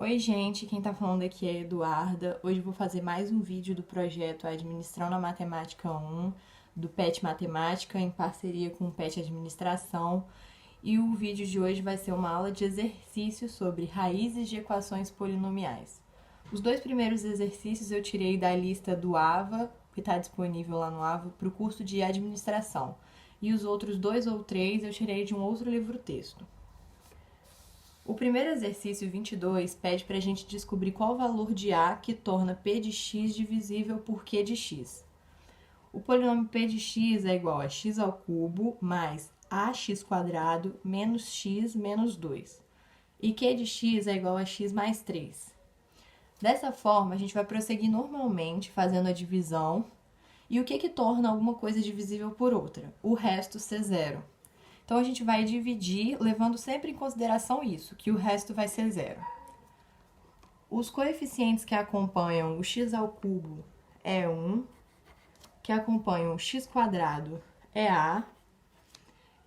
Oi, gente, quem tá falando aqui é a Eduarda. Hoje eu vou fazer mais um vídeo do projeto Administrando a Matemática 1, do PET Matemática, em parceria com o PET Administração. E o vídeo de hoje vai ser uma aula de exercícios sobre raízes de equações polinomiais. Os dois primeiros exercícios eu tirei da lista do AVA, que está disponível lá no AVA, para o curso de Administração. E os outros 2 ou 3 eu tirei de um outro livro-texto. O primeiro exercício 22 pede para a gente descobrir qual o valor de A que torna P de x divisível por Q de x. O polinômio P de x é igual a x ao cubo mais ax² menos x menos 2. E Q de x é igual a x mais 3. Dessa forma, a gente vai prosseguir normalmente fazendo a divisão. E o que torna alguma coisa divisível por outra? O resto ser zero. Então, a gente vai dividir, levando sempre em consideração isso, que o resto vai ser zero. Os coeficientes que acompanham o x ao cubo é 1, que acompanham o x² é A,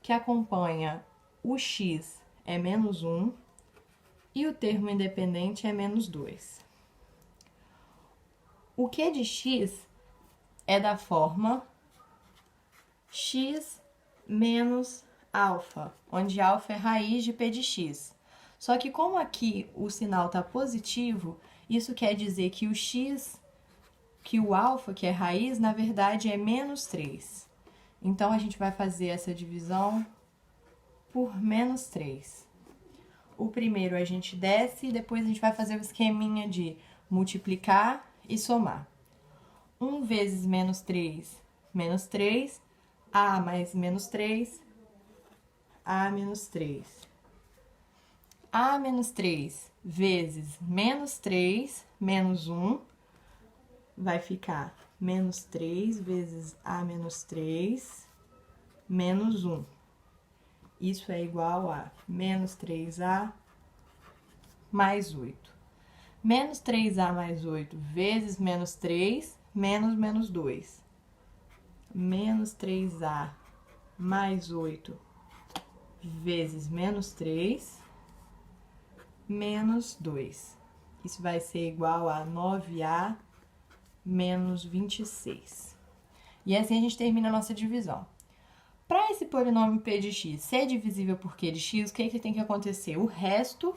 que acompanha o x é menos 1, e o termo independente é menos 2. O Q de x é da forma x menos alfa, onde alfa é raiz de P de x. Só que como aqui o sinal está positivo, isso quer dizer que o x, que o alfa, que é raiz, na verdade é menos 3. Então, a gente vai fazer essa divisão por menos 3. O primeiro a gente desce e depois a gente vai fazer o esqueminha de multiplicar e somar. 1 vezes menos 3, menos 3. A mais menos 3, A menos 3. A menos 3 vezes menos 3 menos 1 vai ficar menos 3 vezes A menos 3 menos 1. Isso é igual a menos 3A mais 8. Menos 3A mais 8 vezes menos 3 menos menos 2. Menos 3A mais 8 vezes menos 3, menos 2. Isso vai ser igual a 9A menos 26. E assim a gente termina a nossa divisão. Para esse polinômio P de x ser divisível por Q de x, o que tem que acontecer? O resto,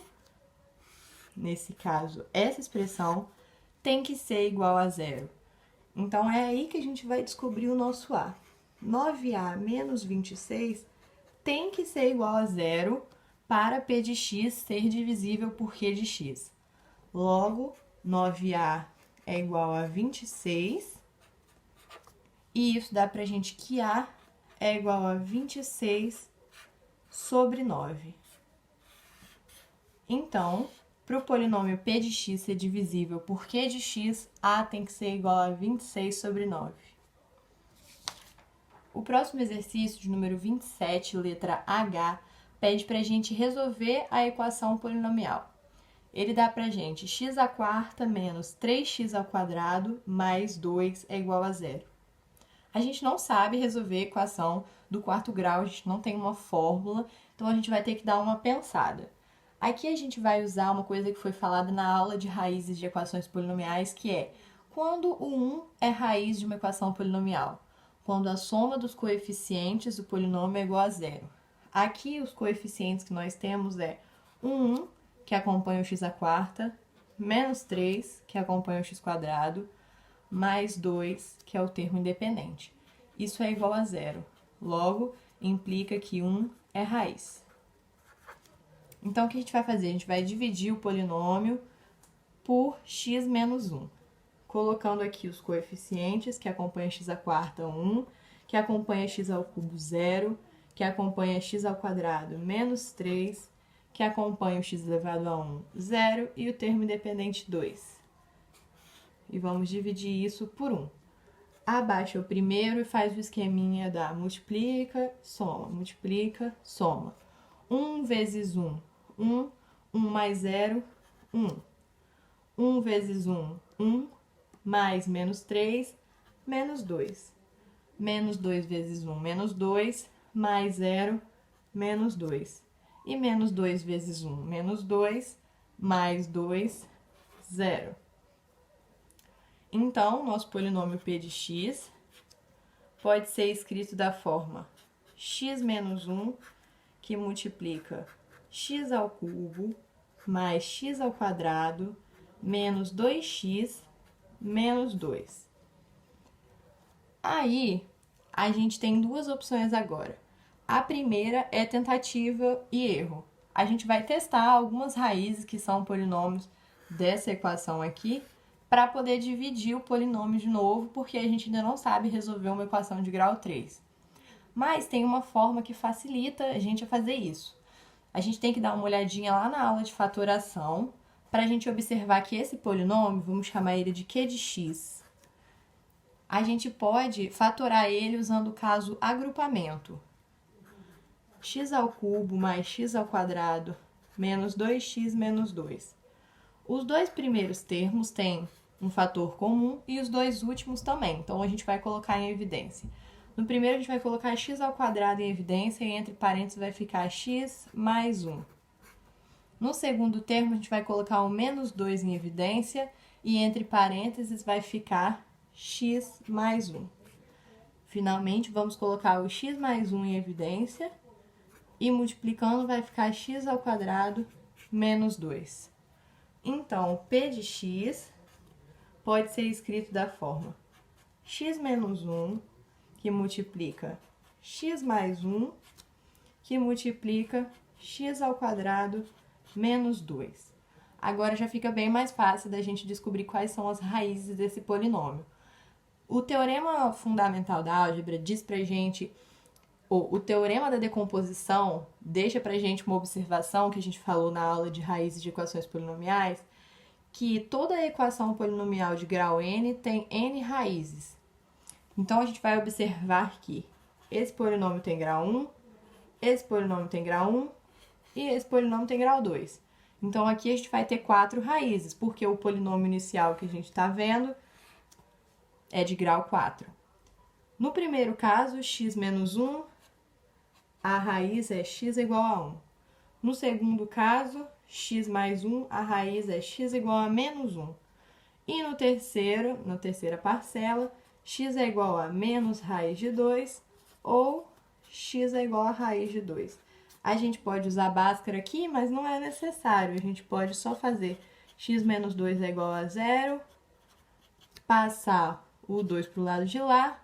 nesse caso, essa expressão, tem que ser igual a zero. Então, é aí que a gente vai descobrir o nosso A. 9A menos 26 tem que ser igual a zero para P de x ser divisível por Q de x. Logo, 9A é igual a 26. E isso dá pra gente que A é igual a 26 sobre 9. Então, para o polinômio P de x ser divisível por Q de x, A tem que ser igual a 26 sobre 9. O próximo exercício, de número 27, letra H, pede para a gente resolver a equação polinomial. Ele dá para a gente x² menos 3x² mais 2 é igual a zero. A gente não sabe resolver a equação do quarto grau, a gente não tem uma fórmula, então a gente vai ter que dar uma pensada. Aqui a gente vai usar uma coisa que foi falada na aula de raízes de equações polinomiais, que é quando o 1 é raiz de uma equação polinomial. Quando a soma dos coeficientes do polinômio é igual a zero. Aqui, os coeficientes que nós temos é 1, que acompanha o x², menos 3, que acompanha o x², mais 2, que é o termo independente. Isso é igual a zero. Logo, implica que 1 é raiz. Então, o que a gente vai fazer? A gente vai dividir o polinômio por x menos 1. Colocando aqui os coeficientes, que acompanha x² 1, que acompanha x ao cubo 0, que acompanha x² menos 3, que acompanha o x elevado a 1, 0, e o termo independente 2. E vamos dividir isso por 1. Abaixa o primeiro e faz o esqueminha da multiplica, soma. 1 vezes 1, 1. 1 mais 0, 1. 1 vezes 1, 1. Mais menos 3, menos 2. Menos 2 vezes 1, menos 2. Mais 0, menos 2. E menos 2 vezes 1, menos 2. mais 2, 0. Então, nosso polinômio p de x pode ser escrito da forma x menos 1, que multiplica x ao cubo, mais x ao quadrado, menos 2x, menos 2. Aí, a gente tem duas opções agora. A primeira é tentativa e erro. A gente vai testar algumas raízes que são polinômios dessa equação aqui, para poder dividir o polinômio de novo, porque a gente ainda não sabe resolver uma equação de grau 3. Mas tem uma forma que facilita a gente a fazer isso. A gente tem que dar uma olhadinha lá na aula de fatoração, para a gente observar que esse polinômio, vamos chamar ele de q de x, a gente pode fatorar ele usando o caso agrupamento. X ao cubo mais x ao quadrado menos 2x menos 2. Os dois primeiros termos têm um fator comum e os dois últimos também, então a gente vai colocar em evidência. No primeiro a gente vai colocar x ao quadrado em evidência e entre parênteses vai ficar x mais 1. No segundo termo a gente vai colocar o menos 2 em evidência e entre parênteses vai ficar x mais 1. Finalmente vamos colocar o x mais 1 em evidência e multiplicando vai ficar x ao quadrado menos 2. Então, p de x pode ser escrito da forma x menos 1, que multiplica x mais 1, que multiplica x ao quadrado menos 2. Agora já fica bem mais fácil da gente descobrir quais são as raízes desse polinômio. O teorema fundamental da álgebra diz pra gente, o teorema da decomposição deixa pra gente uma observação que a gente falou na aula de raízes de equações polinomiais, que toda equação polinomial de grau n tem n raízes. Então, a gente vai observar que esse polinômio tem grau 1, esse polinômio tem grau 1 e esse polinômio tem grau 2. Então, aqui a gente vai ter 4 raízes, porque o polinômio inicial que a gente está vendo é de grau 4. No primeiro caso, x menos 1, a raiz é x igual a 1. No segundo caso, x mais 1, a raiz é x igual a menos 1. E na terceira parcela, x é igual a menos raiz de 2 ou x é igual a raiz de 2. A gente pode usar Bhaskara aqui, mas não é necessário. A gente pode só fazer x menos 2 é igual a 0, passar o 2 para o lado de lá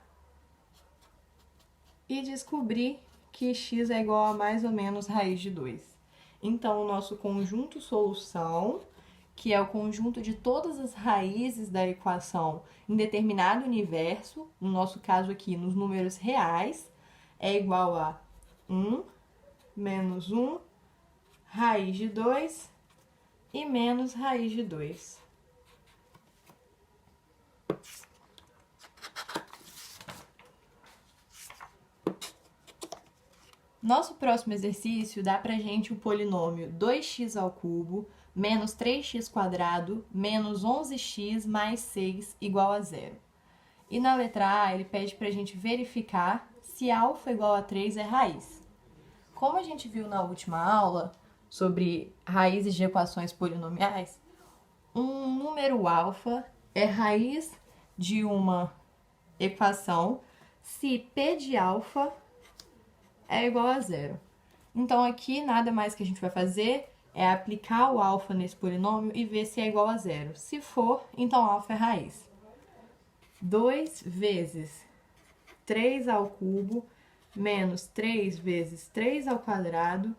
e descobrir que x é igual a mais ou menos raiz de 2. Então, o nosso conjunto solução, que é o conjunto de todas as raízes da equação em determinado universo, no nosso caso aqui, nos números reais, é igual a 1 menos 1, raiz de 2 e menos raiz de 2. Nosso próximo exercício dá pra gente o polinômio 2x ao cubo menos 3x² menos 11x mais 6 igual a 0. E na letra A, ele pede pra gente verificar se α igual a 3 é raiz. Como a gente viu na última aula sobre raízes de equações polinomiais, um número alfa é raiz de uma equação se p de alfa é igual a 0. Então, aqui, nada mais que a gente vai fazer é aplicar o alfa nesse polinômio e ver se é igual a 0. Se for, então alfa é raiz. 2 vezes 3 ao cubo menos 3 vezes 3 ao quadrado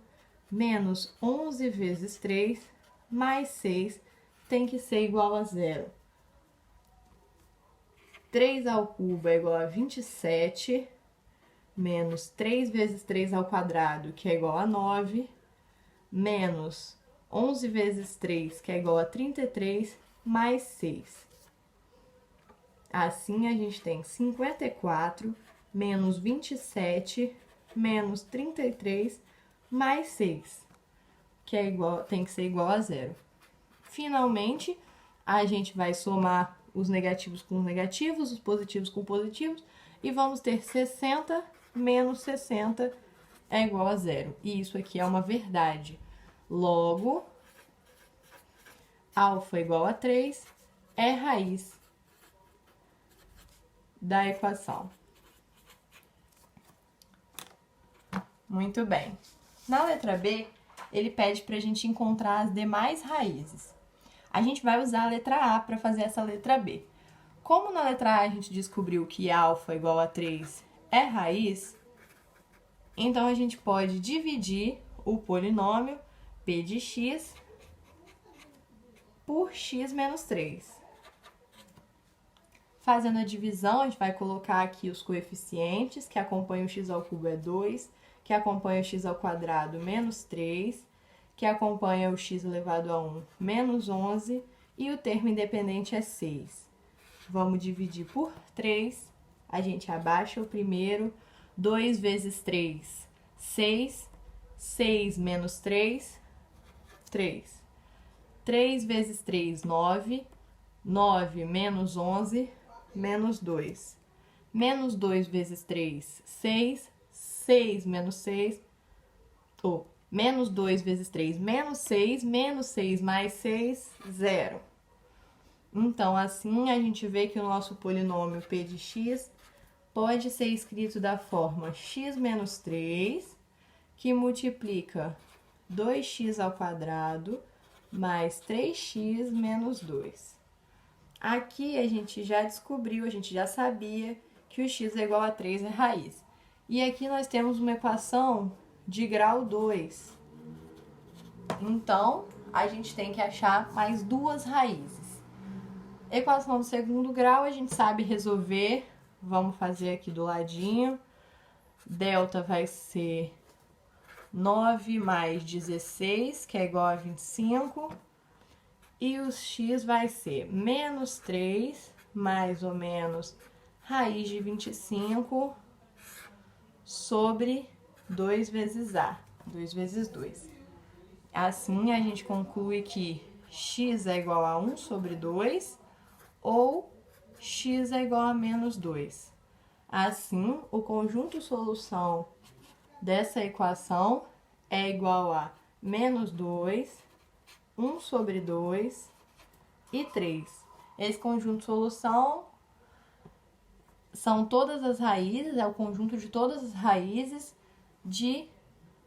menos 11 vezes 3 mais 6 tem que ser igual a 0. 3 ao cubo é igual a 27, menos 3 vezes 3 ao quadrado, que é igual a 9, menos 11 vezes 3, que é igual a 33, mais 6. Assim, a gente tem 54 menos 27 menos 33 mais 6, que é igual, tem que ser igual a 0. Finalmente, a gente vai somar os negativos com os negativos, os positivos com positivos, e vamos ter 60 menos 60 é igual a 0. E isso aqui é uma verdade. Logo, alfa igual a 3 é raiz da equação. Muito bem. Na letra B, ele pede para a gente encontrar as demais raízes. A gente vai usar a letra A para fazer essa letra B. Como na letra A a gente descobriu que alfa igual a 3 é raiz, então a gente pode dividir o polinômio p de x por x menos 3. Fazendo a divisão, a gente vai colocar aqui os coeficientes, que acompanham o x ao cubo é 2, que acompanha o x ao quadrado menos 3, que acompanha o x elevado a 1 menos 11, e o termo independente é 6. Vamos dividir por 3, a gente abaixa o primeiro, 2 vezes 3, 6, 6 menos 3, 3. 3 vezes 3, 9, 9 menos 11, menos 2. Menos 2 vezes 3, 6, 6 menos 6, menos 2 vezes 3, menos 6 mais 6, 0. Então, assim, a gente vê que o nosso polinômio p de x pode ser escrito da forma x menos 3, que multiplica 2x ao quadrado mais 3x menos 2. Aqui a gente já descobriu, a gente já sabia que o x é igual a 3 é raiz. E aqui nós temos uma equação de grau 2. Então, a gente tem que achar mais duas raízes. Equação do segundo grau a gente sabe resolver. Vamos fazer aqui do ladinho. Delta vai ser 9 mais 16, que é igual a 25. E o x vai ser menos 3, mais ou menos raiz de 25, sobre 2 vezes a, 2 vezes 2. Assim, a gente conclui que x é igual a 1 sobre 2, ou x é igual a menos 2. Assim, o conjunto solução dessa equação é igual a menos 2, 1 sobre 2 e 3. Esse conjunto solução são todas as raízes, é o conjunto de todas as raízes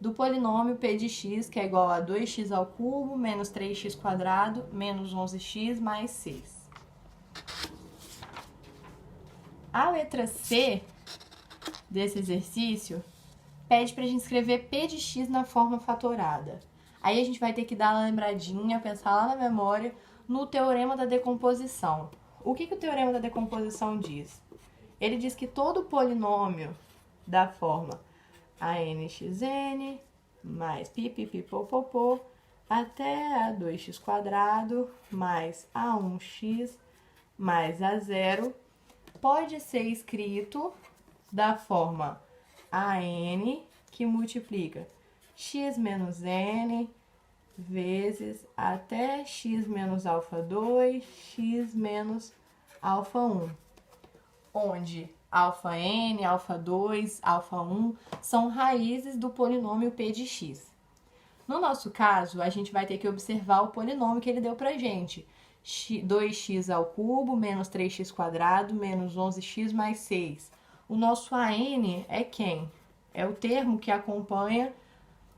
do polinômio p de x, que é igual a 2x ao cubo, menos 3x quadrado, menos 11x mais 6. A letra C desse exercício pede para a gente escrever p de x na forma fatorada. Aí a gente vai ter que dar uma lembradinha, pensar lá na memória, no teorema da decomposição. O que o teorema da decomposição diz? Ele diz que todo polinômio da forma anxn mais pipipipopopô até a 2x quadrado mais a1x mais a0 pode ser escrito da forma an, que multiplica x menos n vezes até x menos alfa 2, x menos alfa 1, onde alfa n, alfa 2, alfa 1 são raízes do polinômio p de x. No nosso caso, a gente vai ter que observar o polinômio que ele deu pra gente. 2x ao cubo menos 3x quadrado menos 11x mais 6. O nosso AN é quem? É o termo que acompanha,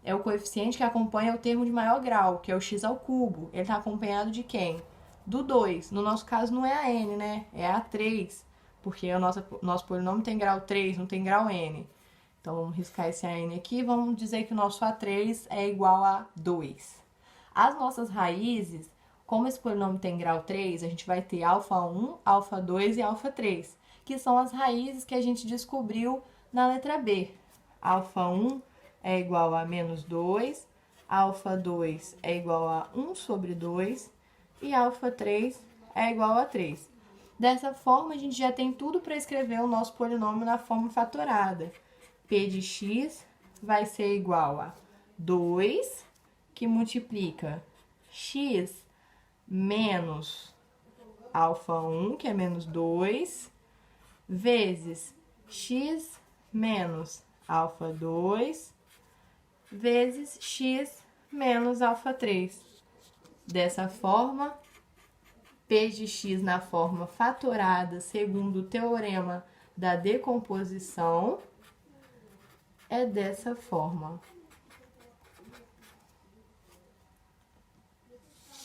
é o coeficiente que acompanha o termo de maior grau, que é o x ao cubo. Ele está acompanhado de quem? Do 2. No nosso caso não é a n, né? É a 3, porque o nosso polinômio tem grau 3, não tem grau n. Então, vamos riscar esse AN aqui, vamos dizer que o nosso A3 é igual a 2. As nossas raízes, como esse polinômio tem grau 3, a gente vai ter alfa 1, alfa 2 e alfa 3, que são as raízes que a gente descobriu na letra B. Alfa 1 é igual a menos 2, alfa 2 é igual a 1 sobre 2 e alfa 3 é igual a 3. Dessa forma, a gente já tem tudo para escrever o nosso polinômio na forma fatorada. P de x vai ser igual a 2, que multiplica x menos alfa 1, que é menos 2, vezes x menos alfa 2, vezes x menos alfa 3. dessa forma. P de x na forma fatorada, segundo o teorema da decomposição, é dessa forma.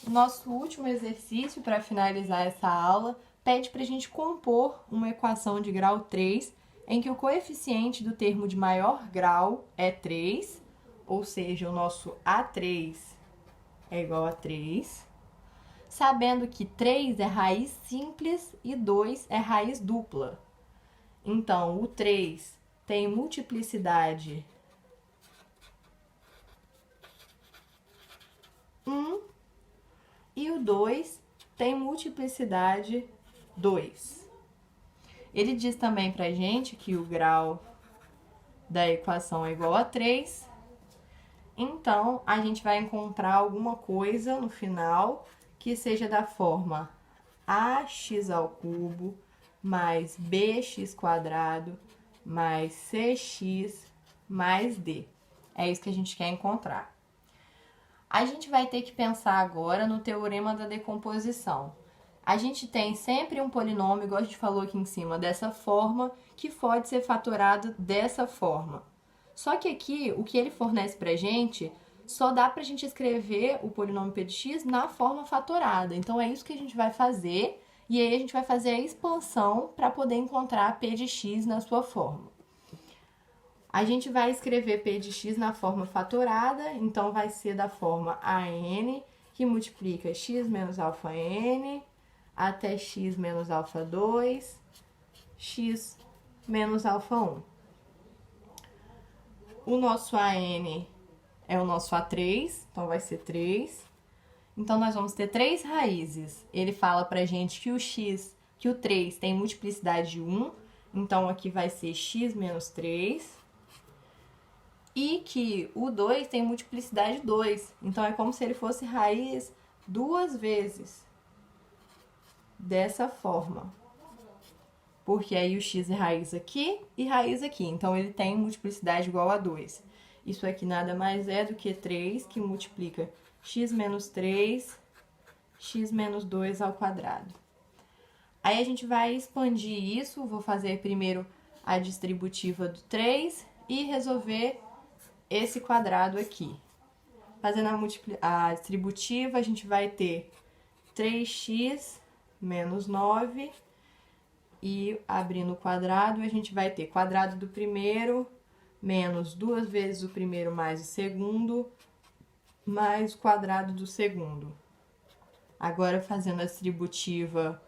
Nosso último exercício para finalizar essa aula pede para a gente compor uma equação de grau 3, em que o coeficiente do termo de maior grau é 3, ou seja, o nosso A3 é igual a 3, sabendo que 3 é raiz simples e 2 é raiz dupla. Então, o 3 tem multiplicidade 1 e o 2 tem multiplicidade 2. Ele diz também pra gente que o grau da equação é igual a 3. Então, a gente vai encontrar alguma coisa no final que seja da forma ax ao cubo mais bx quadrado mais cx mais d. É isso que a gente quer encontrar. A gente vai ter que pensar agora no teorema da decomposição. A gente tem sempre um polinômio, igual a gente falou aqui em cima, dessa forma, que pode ser fatorado dessa forma. Só que aqui, o que ele fornece pra gente, só dá pra gente escrever o polinômio p de x na forma fatorada. Então, é isso que a gente vai fazer, e aí a gente vai fazer a expansão para poder encontrar p de x na sua forma. A gente vai escrever p de x na forma fatorada, então vai ser da forma AN, que multiplica x menos alfa n, até x menos alfa 2, x menos alfa 1. O nosso AN é o nosso A3, então vai ser 3. Então, nós vamos ter 3 raízes. Ele fala pra gente que o 3 tem multiplicidade de 1, então aqui vai ser x menos 3. E que o 2 tem multiplicidade de 2, então é como se ele fosse raiz 2 vezes. Dessa forma. Porque aí o x é raiz aqui e raiz aqui, então ele tem multiplicidade igual a 2. Isso aqui nada mais é do que 3, que multiplica x menos 3, x menos 2 ao quadrado. Aí a gente vai expandir isso, vou fazer primeiro a distributiva do 3 e resolver esse quadrado aqui. Fazendo a distributiva, a gente vai ter 3x menos 9, e abrindo o quadrado, a gente vai ter quadrado do primeiro, menos 2 vezes o primeiro mais o segundo, mais o quadrado do segundo. Agora, fazendo a distributiva,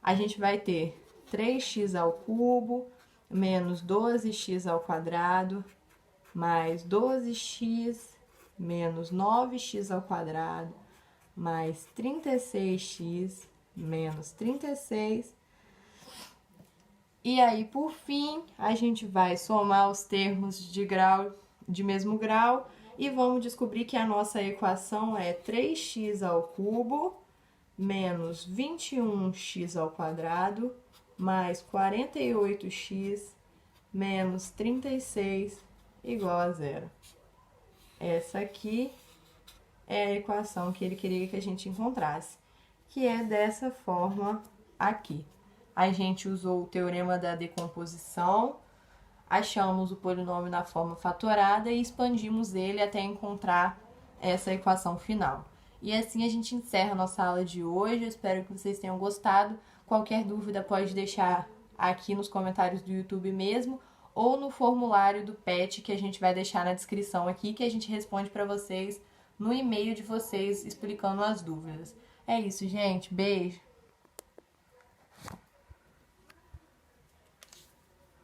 a gente vai ter 3x ao cubo, menos 12x ao quadrado, mais 12x, menos 9x ao quadrado, mais 36x, menos 36. E aí, por fim, a gente vai somar os termos de mesmo grau e vamos descobrir que a nossa equação é 3x ao cubo, menos 21x ao quadrado, mais 48x, menos 36, igual a zero. Essa aqui é a equação que ele queria que a gente encontrasse, que é dessa forma aqui. A gente usou o teorema da decomposição, achamos o polinômio na forma fatorada e expandimos ele até encontrar essa equação final. E assim a gente encerra a nossa aula de hoje. Eu espero que vocês tenham gostado. Qualquer dúvida pode deixar aqui nos comentários do YouTube mesmo, ou no formulário do PET que a gente vai deixar na descrição aqui, que a gente responde para vocês no e-mail de vocês explicando as dúvidas. É isso, gente. Beijo!